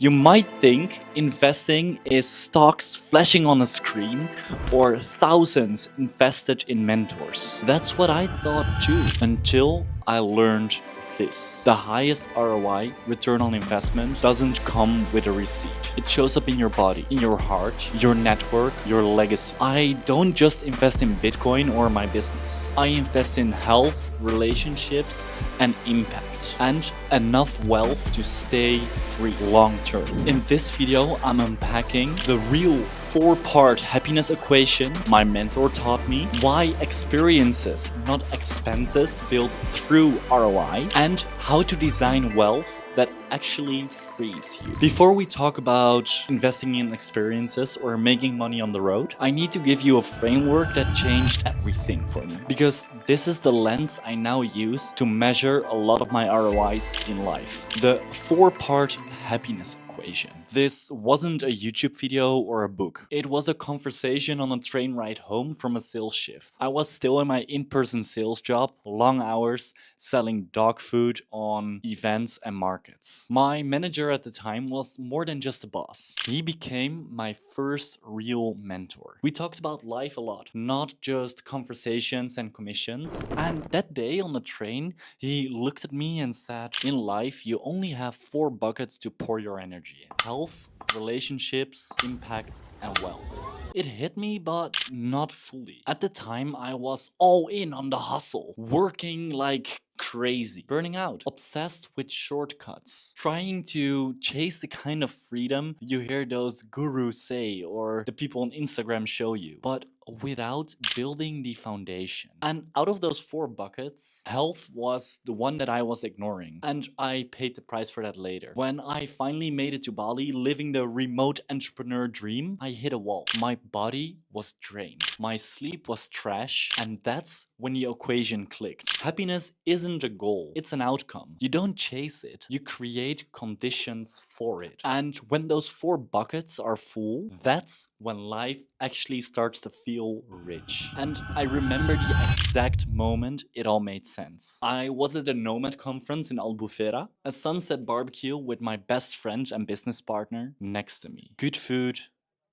You might think investing is stocks flashing on a screen or thousands invested in mentors. That's what I thought too, until I learned this. The highest ROI, return on investment, doesn't come with a receipt. It shows up in your body, in your heart, your network, your legacy. I don't just invest in Bitcoin or my business. I invest in health, relationships, and impact, and enough wealth to stay free long term. In this video, I'm unpacking the real four-part happiness equation my mentor taught me, why experiences, not expenses, build through ROI, and how to design wealth that actually frees you. Before we talk about investing in experiences or making money on the road, I need to give you a framework that changed everything for me, because this is the lens I now use to measure a lot of my ROIs in life. The four-part happiness equation. This wasn't a YouTube video or a book. It was a conversation on a train ride home from a sales shift. I was still in my in-person sales job, long hours, selling dog food on events and markets. My manager at the time was more than just a boss. He became my first real mentor. We talked about life a lot, not just conversations and commissions. And that day on the train, he looked at me and said, "In life, you only have 4 buckets to pour your energy in: health, relationships, impact, and wealth." It hit me, but not fully. At the time, I was all in on the hustle, working like crazy, burning out, obsessed with shortcuts, trying to chase the kind of freedom you hear those gurus say or the people on Instagram show you, but without building the foundation. And out of those 4 buckets, health was the one that I was ignoring, and I paid the price for that later. When I finally made it to Bali, living the remote entrepreneur dream, I hit a wall. My body was drained, my sleep was trash, and that's when the equation clicked. Happiness isn't a goal, it's an outcome. You don't chase it, you create conditions for it. And when those 4 buckets are full, that's when life actually starts to feel rich. And I remember the exact moment it all made sense. I was at a Nomad conference in Albufeira, a sunset barbecue with my best friend and business partner next to me. Good food,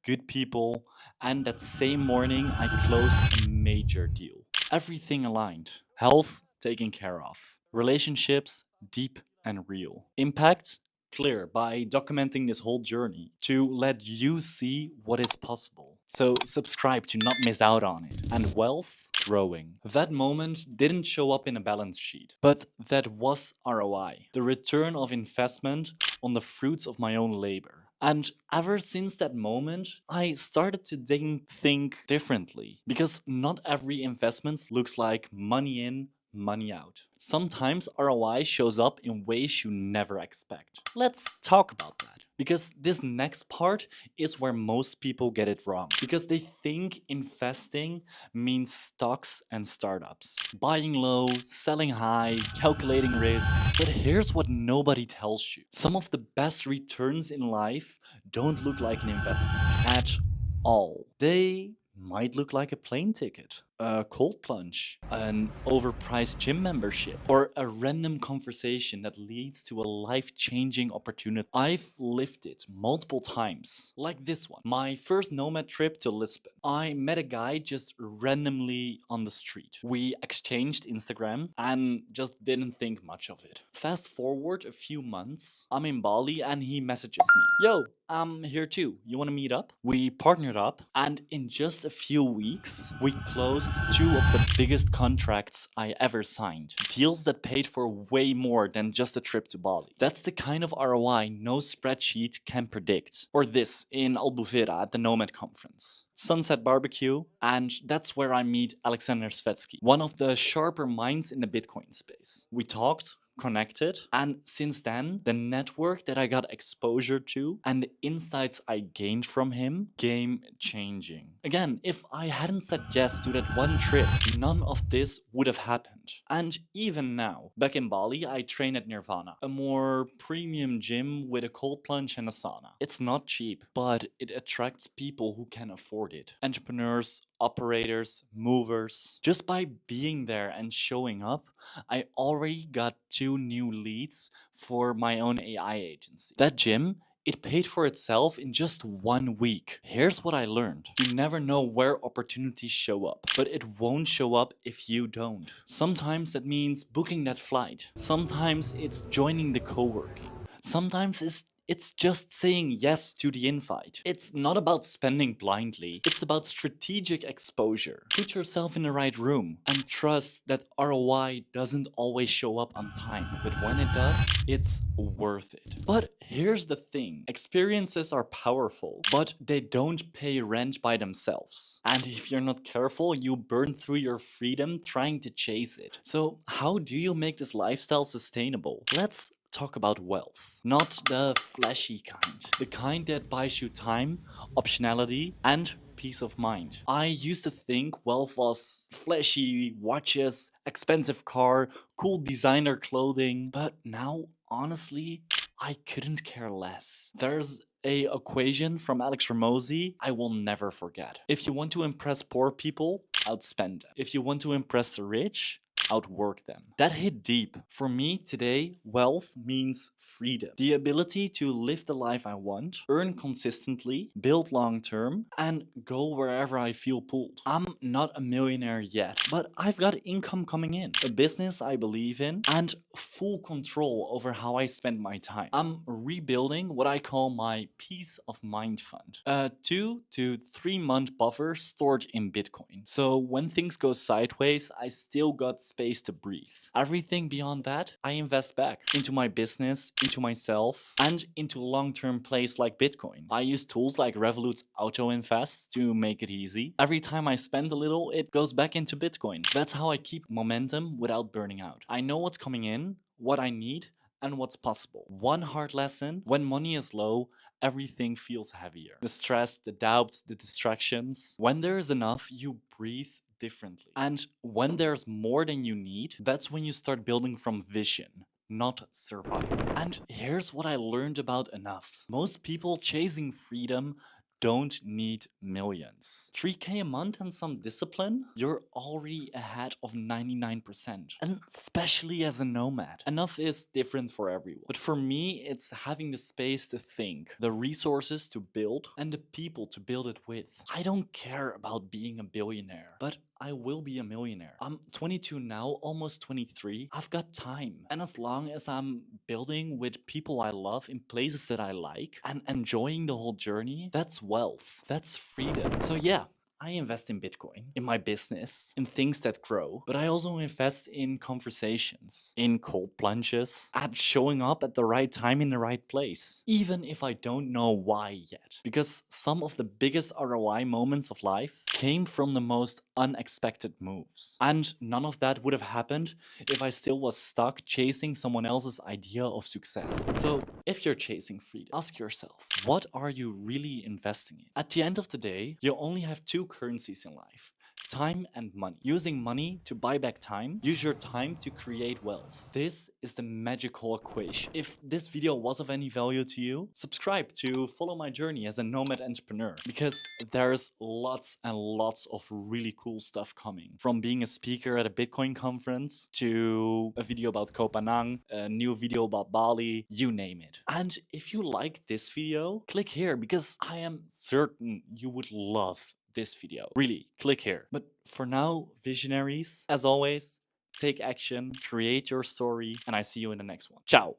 good people, and that same morning I closed a major deal. Everything aligned. Health taken care of. Relationships deep and real. Impact clear by documenting this whole journey to let you see what is possible. So subscribe to not miss out on it. And wealth growing. That moment didn't show up in a balance sheet, but that was ROI, the return of investment on the fruits of my own labor. And ever since that moment, I started to think differently, because not every investment looks like money in, money out. Sometimes ROI shows up in ways you never expect. Let's talk about that, because this next part is where most people get it wrong, because they think investing means stocks and startups, buying low, selling high, calculating risk. But here's what nobody tells you: some of the best returns in life don't look like an investment at all. They might look like a plane ticket, a cold plunge, an overpriced gym membership, or a random conversation that leads to a life-changing opportunity. I've lived it multiple times, like this one. My first Nomad trip to Lisbon. I met a guy just randomly on the street. We exchanged Instagram and just didn't think much of it. Fast forward a few months, I'm in Bali and he messages me. "Yo, I'm here too. You wanna meet up?" We partnered up, and in just a few weeks, we closed 2 of the biggest contracts I ever signed. Deals that paid for way more than just a trip to Bali. That's the kind of ROI no spreadsheet can predict. Or this in Albufeira at the Nomad conference. Sunset barbecue, and that's where I meet Alexander Svetsky, one of the sharper minds in the Bitcoin space. We talked, connected, and since then, the network that I got exposure to and the insights I gained from him, game changing. Again, if I hadn't said yes to that one trip, none of this would have happened. And even now, back in Bali, I train at Nirvana, a more premium gym with a cold plunge and a sauna. It's not cheap, but it attracts people who can afford it. Entrepreneurs, operators, movers. Just by being there and showing up, I already got 2 new leads for my own AI agency. That gym it paid for itself in just 1 week. Here's what I learned. You never know where opportunities show up, but it won't show up if you don't. Sometimes that means booking that flight. Sometimes it's joining the co-working. Sometimes it's just saying yes to the invite. It's not about spending blindly. It's about strategic exposure. Put yourself in the right room and trust that ROI doesn't always show up on time. But when it does, it's worth it. But here's the thing. Experiences are powerful, but they don't pay rent by themselves. And if you're not careful, you burn through your freedom trying to chase it. So how do you make this lifestyle sustainable? Let's talk about wealth. Not the flashy kind. The kind that buys you time, optionality, and peace of mind. I used to think wealth was flashy watches, expensive car, cool designer clothing, but now, honestly, I couldn't care less. There's a equation from Alex Ramosi I will never forget. If you want to impress poor people, outspend them. If you want to impress the rich, outwork them. That hit deep. For me today, wealth means freedom. The ability to live the life I want, earn consistently, build long term, and go wherever I feel pulled. I'm not a millionaire yet, but I've got income coming in, a business I believe in, and full control over how I spend my time. I'm rebuilding what I call my peace of mind fund. A 2 to 3 month buffer stored in Bitcoin. So when things go sideways, I still got space to breathe. Everything beyond that, I invest back into my business, into myself, and into long-term plays like Bitcoin. I use tools like Revolut's Auto Invest to make it easy. Every time I spend a little, it goes back into Bitcoin. That's how I keep momentum without burning out. I know what's coming in, what I need, and what's possible. One hard lesson: when money is low, everything feels heavier. The stress, the doubts, the distractions. When there is enough, you breathe differently. And when there's more than you need, that's when you start building from vision, not survival. And here's what I learned about enough. Most people chasing freedom don't need millions. 3K a month and some discipline, you're already ahead of 99%. And especially as a nomad. Enough is different for everyone. But for me, it's having the space to think, the resources to build, and the people to build it with. I don't care about being a billionaire, but I will be a millionaire. I'm 22 now, almost 23. I've got time. And as long as I'm building with people I love in places that I like and enjoying the whole journey, that's wealth. That's freedom. So yeah, I invest in Bitcoin, in my business, in things that grow, but I also invest in conversations, in cold plunges, at showing up at the right time in the right place, even if I don't know why yet. Because some of the biggest ROI moments of life came from the most unexpected moves. And none of that would have happened if I still was stuck chasing someone else's idea of success. So if you're chasing freedom, ask yourself, what are you really investing in? At the end of the day, you only have two currencies in life: time and money. Using money to buy back time, use your time to create wealth. This is the magical equation. If this video was of any value to you, subscribe to follow my journey as a nomad entrepreneur, because there's lots and lots of really cool stuff coming. From being a speaker at a Bitcoin conference, to a video about Koh Phangan, a new video about Bali, you name it. And if you like this video, click here, because I am certain you would love this video. Really, click here. But for now, visionaries, as always, take action, create your story, and I see you in the next one. Ciao!